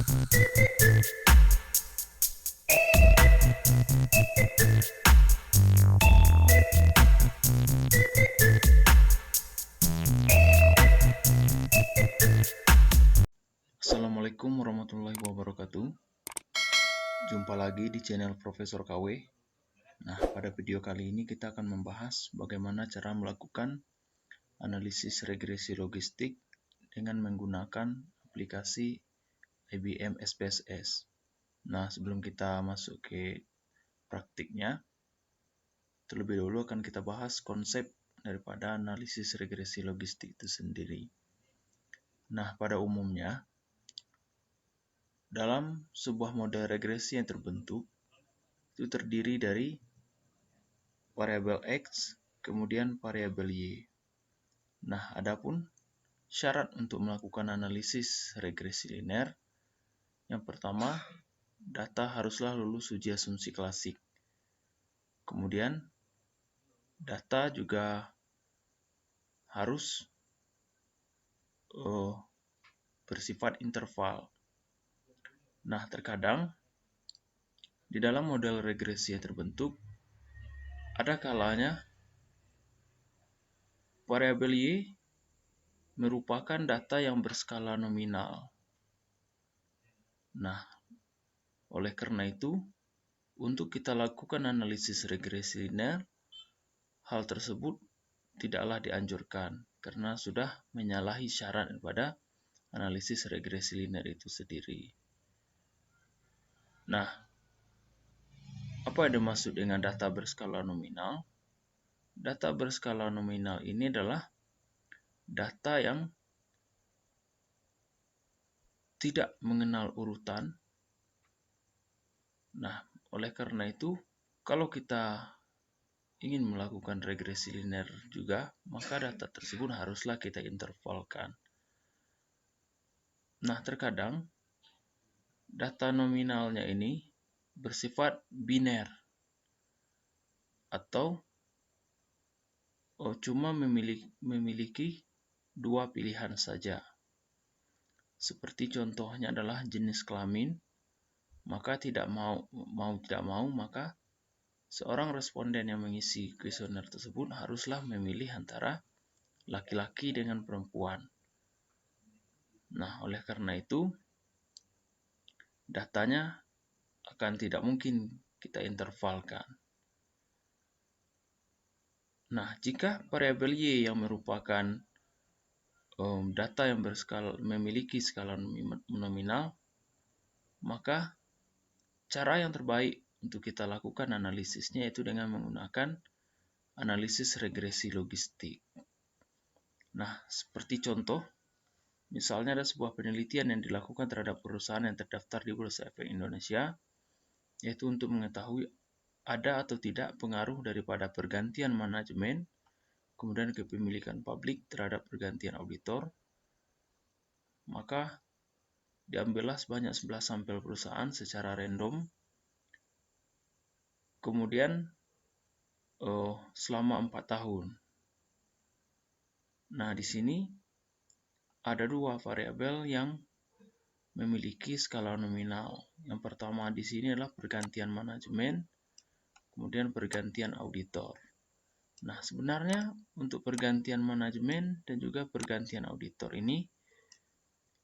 Assalamualaikum warahmatullahi wabarakatuh. Jumpa lagi di channel Profesor KW. Nah, pada video kali ini kita akan membahas bagaimana cara melakukan analisis regresi logistik dengan menggunakan aplikasi IBM SPSS. Nah, sebelum kita masuk ke praktiknya, terlebih dahulu akan kita bahas konsep daripada analisis regresi logistik itu sendiri. Nah, pada umumnya, dalam sebuah model regresi yang terbentuk, itu terdiri dari variabel X, kemudian variabel Y. Nah, adapun syarat untuk melakukan analisis regresi linear, yang pertama, data haruslah lulus uji asumsi klasik. Kemudian, data juga harus bersifat interval. Nah, terkadang di dalam model regresi yang terbentuk, ada kalanya variabel Y merupakan data yang berskala nominal. Nah, oleh karena itu, untuk kita lakukan analisis regresi linear, hal tersebut tidaklah dianjurkan karena sudah menyalahi syarat pada analisis regresi linear itu sendiri. Nah, apa yang dimaksud dengan data berskala nominal? Data berskala nominal ini adalah data yang tidak mengenal urutan. Nah, oleh karena itu, kalau kita ingin melakukan regresi linear juga, maka data tersebut haruslah kita intervalkan. Nah, terkadang data nominalnya ini bersifat biner atau cuma memiliki dua pilihan saja. Seperti contohnya adalah jenis kelamin, maka tidak mau, maka seorang responden yang mengisi kuesioner tersebut haruslah memilih antara laki-laki dengan perempuan. Nah, oleh karena itu, datanya akan tidak mungkin kita intervalkan. Nah, jika variabel Y yang merupakan data yang memiliki skala nominal, maka cara yang terbaik untuk kita lakukan analisisnya yaitu dengan menggunakan analisis regresi logistik. Nah, seperti contoh, misalnya ada sebuah penelitian yang dilakukan terhadap perusahaan yang terdaftar di Bursa Efek Indonesia, yaitu untuk mengetahui ada atau tidak pengaruh daripada pergantian manajemen, kemudian kepemilikan publik terhadap pergantian auditor. Maka diambillah sebanyak 11 sampel perusahaan secara random. Kemudian selama 4 tahun. Nah, di sini ada dua variabel yang memiliki skala nominal. Yang pertama di sini adalah pergantian manajemen, kemudian pergantian auditor. Nah, sebenarnya untuk pergantian manajemen dan juga pergantian auditor ini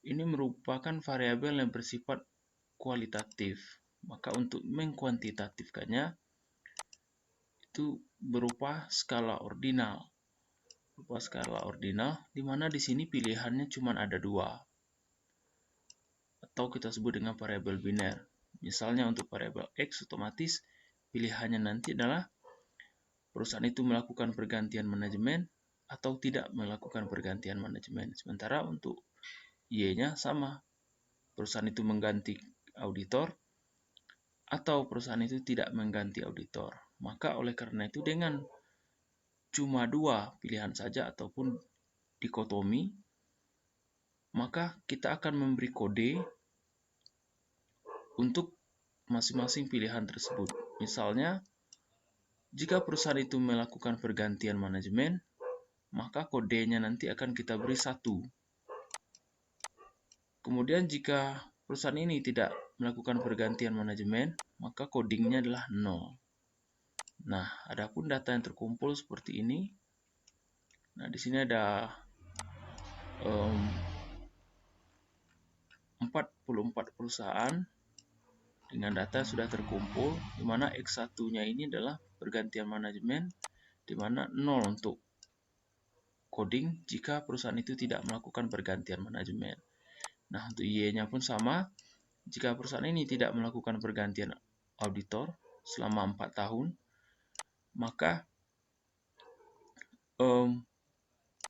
merupakan variabel yang bersifat kualitatif. Maka untuk mengkuantitatifkannya itu berupa skala ordinal. Di mana di sini pilihannya cuma ada dua. Atau kita sebut dengan variabel biner. Misalnya untuk variabel X, otomatis pilihannya nanti adalah perusahaan itu melakukan pergantian manajemen atau tidak melakukan pergantian manajemen. Sementara untuk Y-nya sama. Perusahaan itu mengganti auditor atau perusahaan itu tidak mengganti auditor. Maka oleh karena itu dengan cuma dua pilihan saja ataupun dikotomi, maka kita akan memberi kode untuk masing-masing pilihan tersebut. Misalnya, jika perusahaan itu melakukan pergantian manajemen, maka kodenya nanti akan kita beri 1. Kemudian jika perusahaan ini tidak melakukan pergantian manajemen, maka codingnya adalah 0. Nah, adapun data yang terkumpul seperti ini. Nah, di sini ada 44 perusahaan dengan data sudah terkumpul, di mana X1-nya ini adalah pergantian manajemen, di mana 0 untuk coding jika perusahaan itu tidak melakukan pergantian manajemen. Nah, untuk Y-nya pun sama. Jika perusahaan ini tidak melakukan pergantian auditor selama 4 tahun, maka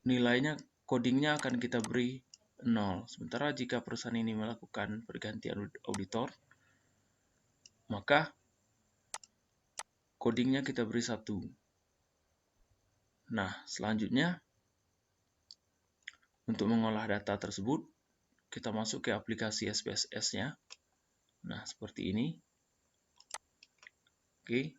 nilainya codingnya akan kita beri 0. Sementara jika perusahaan ini melakukan pergantian auditor, maka codingnya kita beri 1. Nah, selanjutnya untuk mengolah data tersebut, kita masuk ke aplikasi SPSS-nya. Nah, seperti ini. Oke.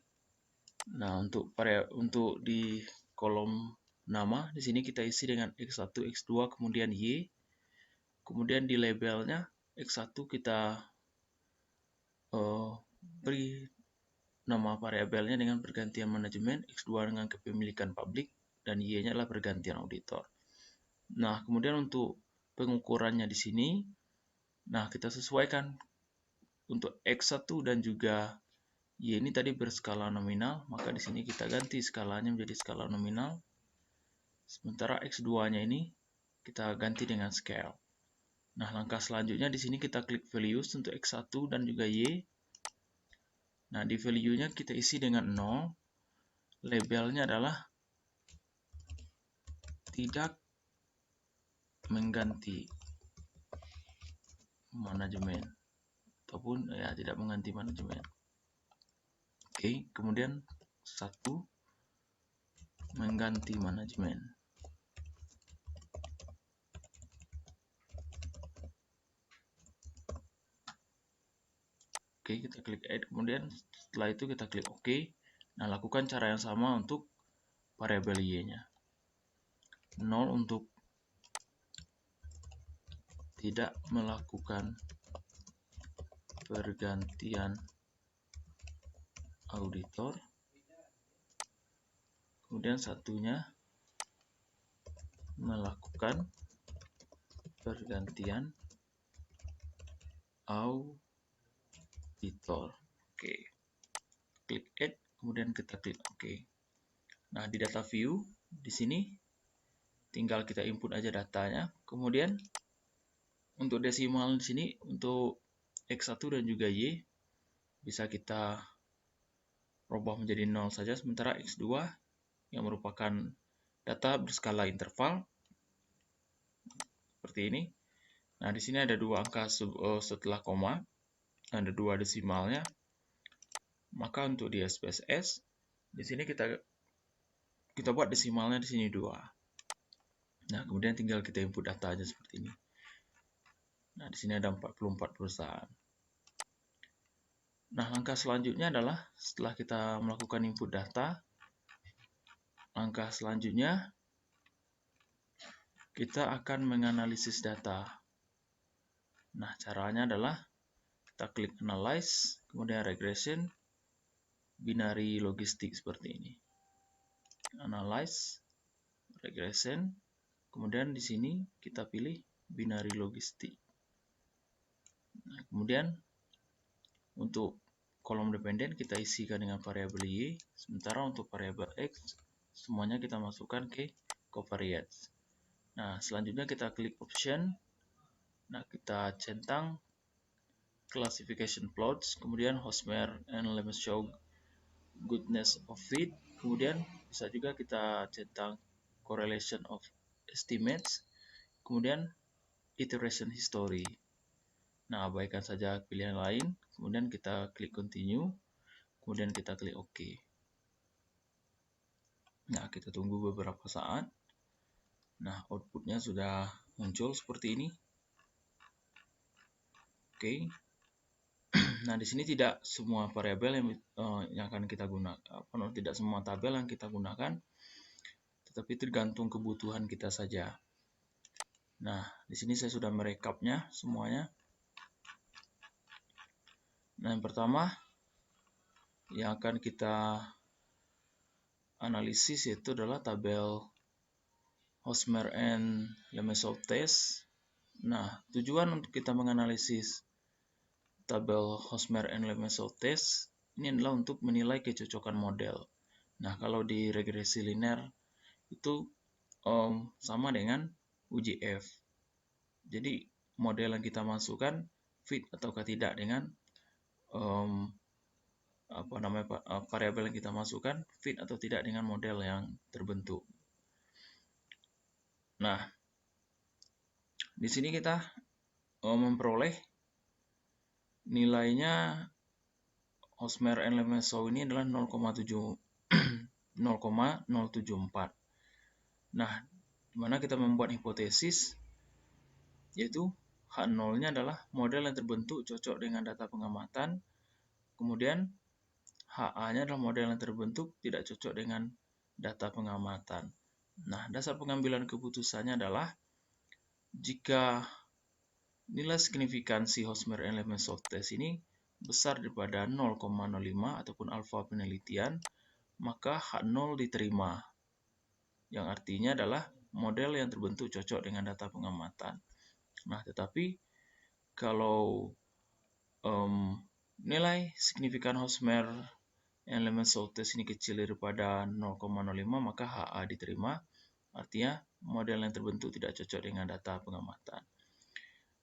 Nah, untuk di kolom nama, di sini kita isi dengan X1, X2, kemudian Y. Kemudian di labelnya X1 kita beri nama variabelnya dengan pergantian manajemen, X2 dengan kepemilikan publik, dan Y-nya adalah pergantian auditor. Nah, kemudian untuk pengukurannya di sini, nah kita sesuaikan untuk X1 dan juga Y ini tadi berskala nominal, maka di sini kita ganti skalanya menjadi skala nominal. Sementara X2-nya ini kita ganti dengan scale. Nah, langkah selanjutnya di sini kita klik values untuk X1 dan juga Y. Nah, di value-nya kita isi dengan 0. Labelnya adalah tidak mengganti manajemen ataupun ya tidak mengganti manajemen. Oke, kemudian 1 mengganti manajemen. Oke, kita klik add, kemudian setelah itu kita klik OK. Nah, lakukan cara yang sama untuk variabel Y-nya. 0 untuk tidak melakukan pergantian auditor. Kemudian satunya melakukan pergantian auditor. Oke. Klik add, kemudian kita klik OK. Nah, di data view di sini tinggal kita input aja datanya. Kemudian untuk desimal di sini untuk X1 dan juga Y bisa kita rubah menjadi 0 saja, sementara X2 yang merupakan data berskala interval seperti ini. Nah, di sini ada dua angka setelah koma, ada dua desimalnya. Maka untuk di SPSS di sini kita buat desimalnya di sini 2. Nah, kemudian tinggal kita input data aja seperti ini. Nah, di sini ada 44 perusahaan. Nah, langkah selanjutnya adalah setelah kita melakukan input data, langkah selanjutnya kita akan menganalisis data. Nah, caranya adalah kita klik analyze, kemudian regression, binary logistik seperti ini. Analyze, regression, kemudian di sini kita pilih binary logistik. Nah, kemudian untuk kolom dependen kita isikan dengan variabel Y, sementara untuk variabel X semuanya kita masukkan ke covariates. Nah, selanjutnya kita klik option. Nah, kita centang classification plots, kemudian Hosmer and Lemeshow goodness of fit, kemudian bisa juga kita centang correlation of estimates, kemudian iteration history. Nah, abaikan saja pilihan lain, kemudian kita klik continue, kemudian kita klik OK. Nah, kita tunggu beberapa saat. Nah, outputnya sudah muncul seperti ini. Oke. Nah, di sini tidak semua variabel yang akan kita gunakan, tidak semua tabel yang kita gunakan, tetapi tergantung kebutuhan kita saja. Nah, di sini saya sudah merekapnya semuanya. Nah, yang pertama yang akan kita analisis yaitu adalah tabel Hosmer and Lemesow test. Nah, tujuan untuk kita menganalisis tabel Hosmer and Lemesow test ini adalah untuk menilai kecocokan model. Nah, kalau di regresi linear itu sama dengan uji F. Jadi model yang kita masukkan fit ataukah tidak dengan variabel yang kita masukkan fit atau tidak dengan model yang terbentuk. Nah, di sini kita memperoleh nilainya Hosmer and Lemesow ini adalah 0,074. Nah, dimana kita membuat hipotesis yaitu H0-nya adalah model yang terbentuk cocok dengan data pengamatan. Kemudian HA-nya adalah model yang terbentuk tidak cocok dengan data pengamatan. Nah, dasar pengambilan keputusannya adalah jika nilai signifikansi Hosmer and Lemesow test ini besar daripada 0,05 ataupun alfa penelitian, maka H0 diterima. Yang artinya adalah model yang terbentuk cocok dengan data pengamatan. Nah, tetapi kalau nilai signifikan Hosmer and Lemesow test ini kecil daripada 0,05, maka HA diterima. Artinya model yang terbentuk tidak cocok dengan data pengamatan.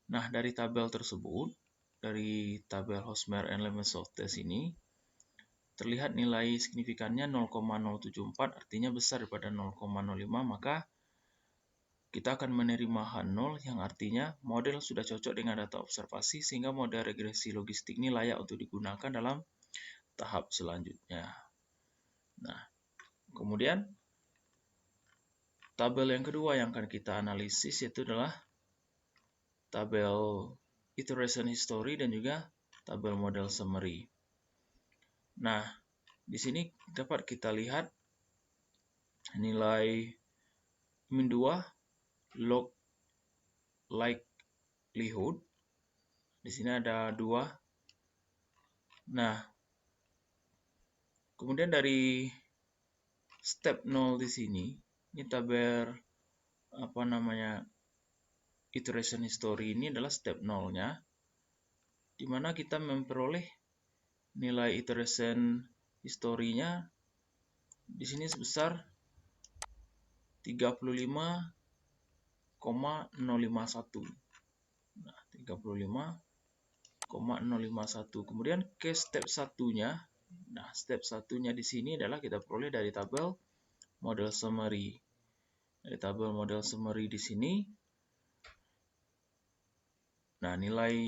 Nah, dari tabel tersebut, dari tabel Hosmer and Lemesow test ini, terlihat nilai signifikannya 0,074, artinya besar daripada 0,05, maka kita akan menerima H0 yang artinya model sudah cocok dengan data observasi sehingga model regresi logistik ini layak untuk digunakan dalam tahap selanjutnya. Nah, kemudian tabel yang kedua yang akan kita analisis yaitu adalah tabel iteration history dan juga tabel model summary. Nah, di sini dapat kita lihat nilai min 2 log likelihood. Di sini ada 2. Nah, kemudian dari step 0 di sini, ini tabel iteration history ini adalah step 0-nya, di mana kita memperoleh nilai iteration history-nya di sini sebesar 35,051. Nah, 35,051. Kemudian ke step satunya. Nah, step satunya di sini adalah kita peroleh dari tabel model summary. Dari tabel model summary di sini. Nah, nilai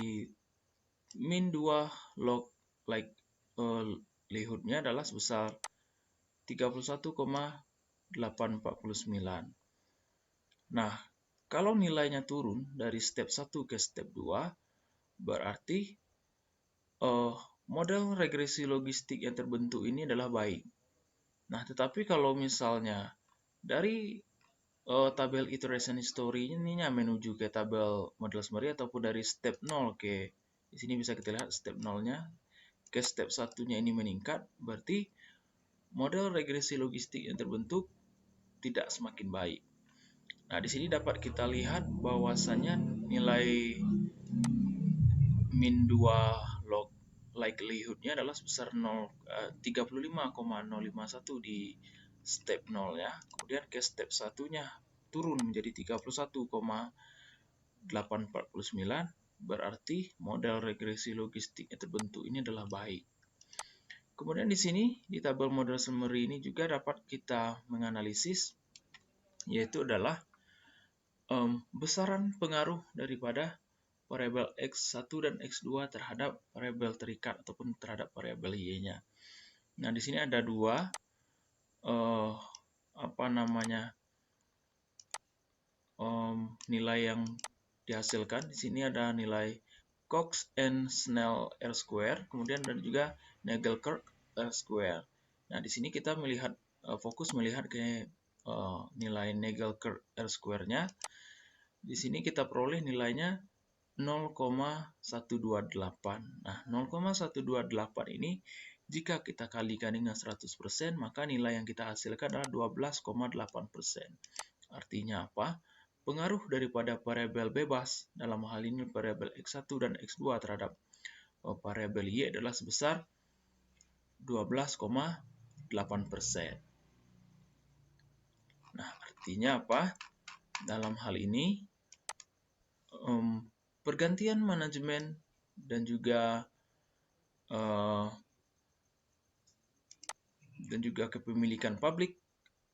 min 2 log likelihood-nya adalah sebesar 31,849. Nah, kalau nilainya turun dari step 1 ke step 2, berarti model regresi logistik yang terbentuk ini adalah baik. Nah, tetapi kalau misalnya dari tabel iteration history ini menuju ke tabel model summary ataupun dari step 0 ke di sini bisa kita lihat step 0-nya ke step 1-nya ini meningkat, berarti model regresi logistik yang terbentuk tidak semakin baik. Nah, di sini dapat kita lihat bahwasannya nilai min 2 log likelihood-nya adalah sebesar 35,051 di step 0 ya. Kemudian ke step 1-nya turun menjadi 31,849, berarti model regresi logistik yang terbentuk ini adalah baik. Kemudian di sini di tabel model summary ini juga dapat kita menganalisis yaitu adalah besaran pengaruh daripada variabel X1 dan X2 terhadap variabel terikat ataupun terhadap variabel Y-nya. Nah, di sini ada dua nilai yang dihasilkan. Di sini ada nilai Cox and Snell R-square, kemudian dan juga Nagelkerk R-square. Nah, di sini kita melihat fokus melihat ke nilai Nagelkerk R-square-nya. Di sini kita peroleh nilainya 0,128. Nah, 0,128 ini jika kita kalikan dengan 100%, maka nilai yang kita hasilkan adalah 12,8%. Artinya apa? Pengaruh daripada variabel bebas, dalam hal ini variabel X1 dan X2 terhadap variabel Y adalah sebesar 12,8%. Nah, artinya apa? Dalam hal ini, pergantian manajemen dan juga kepemilikan publik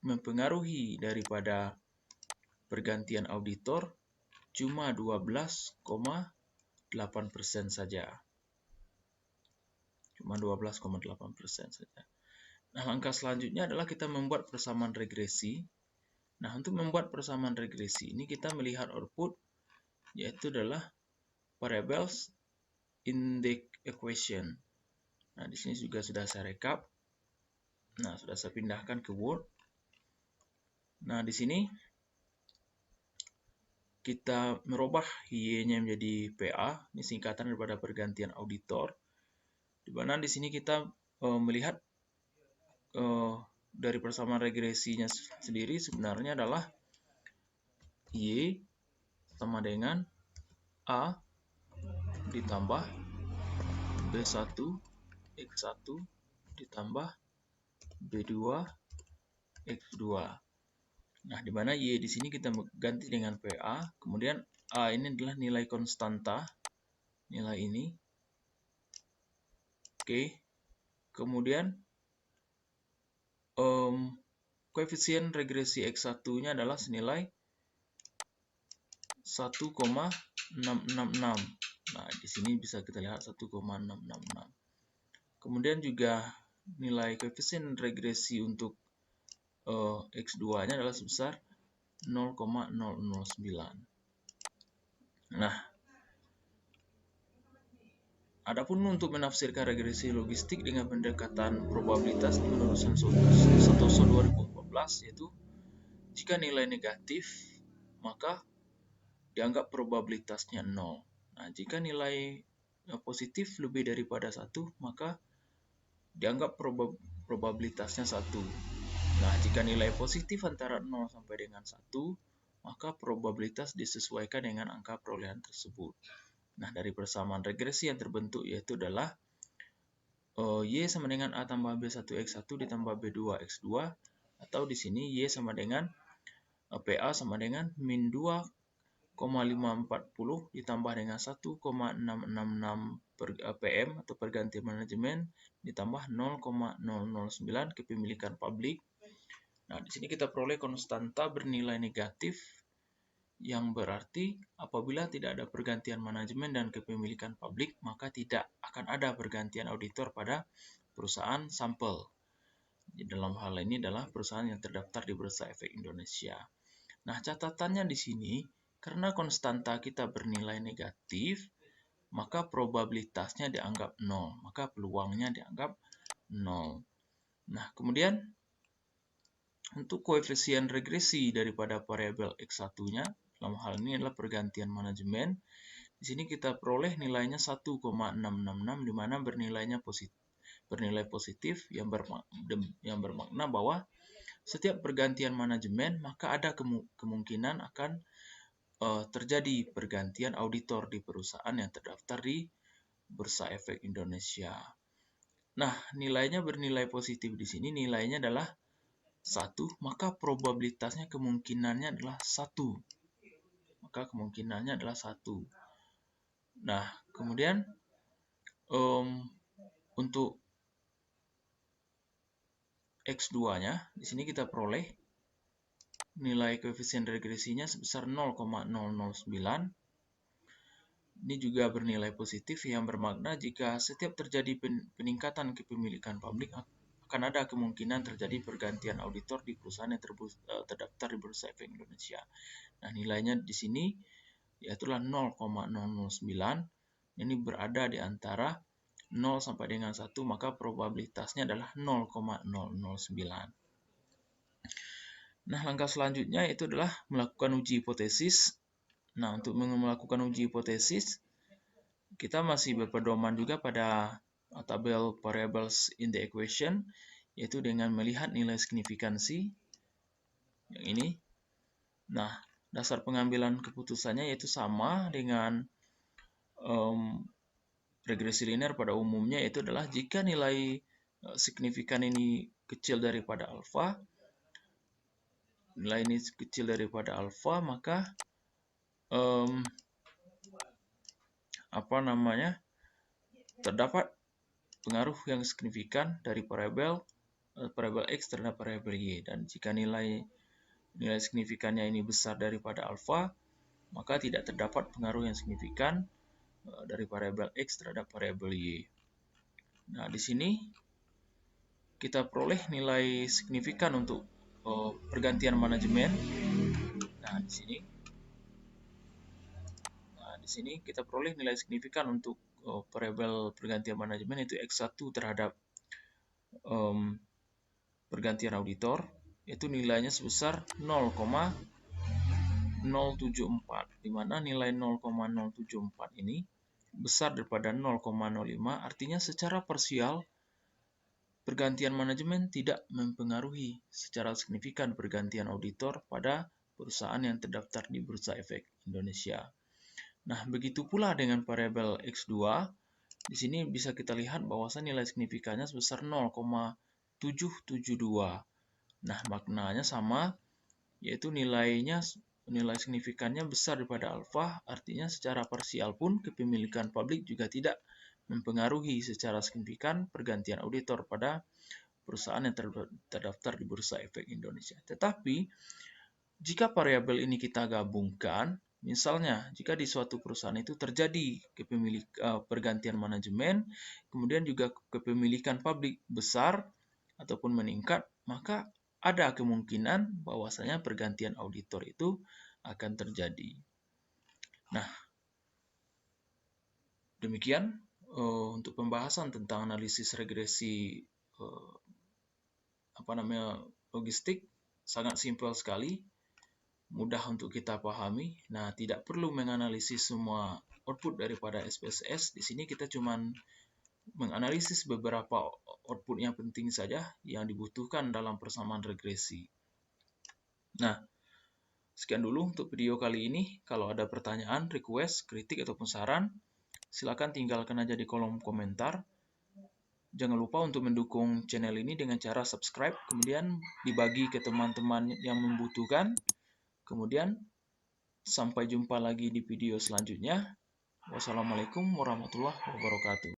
mempengaruhi daripada pergantian auditor cuma 12,8% saja. Cuma 12,8% saja. Nah, langkah selanjutnya adalah kita membuat persamaan regresi. Nah, untuk membuat persamaan regresi ini kita melihat output, yaitu adalah variables in the equation. Nah, di sini juga sudah saya rekap. Nah, sudah saya pindahkan ke Word. Nah, di sini kita merubah Y-nya menjadi PA. Ini singkatan daripada pergantian auditor. Di mana di sini kita melihat dari persamaan regresinya sendiri sebenarnya adalah Y sama dengan A ditambah B1 X1 ditambah B2 X2. Nah, di mana Y di sini kita ganti dengan PA, kemudian A ini adalah nilai konstanta, nilai ini. Oke. Kemudian koefisien regresi X1-nya adalah senilai 1,666. Nah, di sini bisa kita lihat 1,666. Kemudian juga nilai koefisien regresi untuk X2-nya adalah sebesar 0,009. Nah, adapun untuk menafsirkan regresi logistik dengan pendekatan probabilitas menurut Santoso 2014, yaitu jika nilai negatif, maka dianggap probabilitasnya 0. Nah, jika nilai positif lebih daripada 1, maka dianggap probabilitasnya 1. Nah, jika nilai positif antara 0 sampai dengan 1, maka probabilitas disesuaikan dengan angka perolehan tersebut. Nah, dari persamaan regresi yang terbentuk yaitu adalah Y sama dengan A tambah B1X1 ditambah B2 X2, atau di sini Y sama dengan PA sama dengan min 2,540 ditambah dengan 1,666 PM atau pergantian manajemen ditambah 0,009 kepemilikan publik. Nah, di sini kita peroleh konstanta bernilai negatif, yang berarti apabila tidak ada pergantian manajemen dan kepemilikan publik, maka tidak akan ada pergantian auditor pada perusahaan sampel. Dalam hal ini adalah perusahaan yang terdaftar di Bursa Efek Indonesia. Nah, catatannya di sini, karena konstanta kita bernilai negatif, maka probabilitasnya dianggap 0, maka peluangnya dianggap 0. Nah, kemudian untuk koefisien regresi daripada variabel X1-nya, dalam hal ini adalah pergantian manajemen. Di sini kita peroleh nilainya 1,666, di mana bernilai positif yang bermakna bahwa setiap pergantian manajemen maka ada kemungkinan akan terjadi pergantian auditor di perusahaan yang terdaftar di Bursa Efek Indonesia. Nah, nilainya bernilai positif di sini, nilainya adalah 1, maka probabilitasnya kemungkinannya adalah 1. Maka kemungkinannya adalah 1. Nah, kemudian untuk X2-nya, di sini kita peroleh nilai koefisien regresinya sebesar 0,009. Ini juga bernilai positif yang bermakna jika setiap terjadi peningkatan kepemilikan publik akan ada kemungkinan terjadi pergantian auditor di perusahaan yang terdaftar di Bursa Efek Indonesia. Nah, nilainya di sini yaitulah 0,009. Ini berada di antara 0 sampai dengan 1, maka probabilitasnya adalah 0,009. Nah, langkah selanjutnya itu adalah melakukan uji hipotesis. Nah, untuk melakukan uji hipotesis, kita masih berpedoman juga pada tabel variables in the equation, yaitu dengan melihat nilai signifikansi yang ini. Nah, dasar pengambilan keputusannya yaitu sama dengan regresi linear pada umumnya, yaitu adalah jika nilai signifikan ini kecil daripada alfa, maka terdapat pengaruh yang signifikan dari variabel X terhadap variabel Y. Dan jika nilai signifikannya ini besar daripada alfa, maka tidak terdapat pengaruh yang signifikan dari variabel X terhadap variabel Y. Nah, di sini kita peroleh nilai signifikan untuk pergantian manajemen. Nah, di sini kita peroleh nilai signifikan untuk variabel pergantian manajemen, yaitu X1 terhadap pergantian auditor, yaitu nilainya sebesar 0,074, di mana nilai 0,074 ini besar daripada 0,05, artinya secara parsial pergantian manajemen tidak mempengaruhi secara signifikan pergantian auditor pada perusahaan yang terdaftar di Bursa Efek Indonesia. Nah, begitu pula dengan variabel X2, di sini bisa kita lihat bahwasannya nilai signifikannya sebesar 0,772. Nah, maknanya sama, yaitu nilai signifikannya besar daripada alfa, artinya secara parsial pun kepemilikan publik juga tidak mempengaruhi secara signifikan pergantian auditor pada perusahaan yang terdaftar di Bursa Efek Indonesia. Tetapi, jika variabel ini kita gabungkan, misalnya jika di suatu perusahaan itu terjadi pergantian manajemen, kemudian juga kepemilikan publik besar ataupun meningkat, maka ada kemungkinan bahwasanya pergantian auditor itu akan terjadi. Nah, demikian untuk pembahasan tentang analisis regresi logistik. Sangat simpel sekali, mudah untuk kita pahami. Nah, tidak perlu menganalisis semua output daripada SPSS. Di sini kita cuma menganalisis beberapa output yang penting saja yang dibutuhkan dalam persamaan regresi. Nah, sekian dulu untuk video kali ini. Kalau ada pertanyaan, request, kritik, ataupun saran, silakan tinggalkan aja di kolom komentar. Jangan lupa untuk mendukung channel ini dengan cara subscribe, kemudian dibagi ke teman-teman yang membutuhkan. Kemudian, sampai jumpa lagi di video selanjutnya. Wassalamualaikum warahmatullahi wabarakatuh.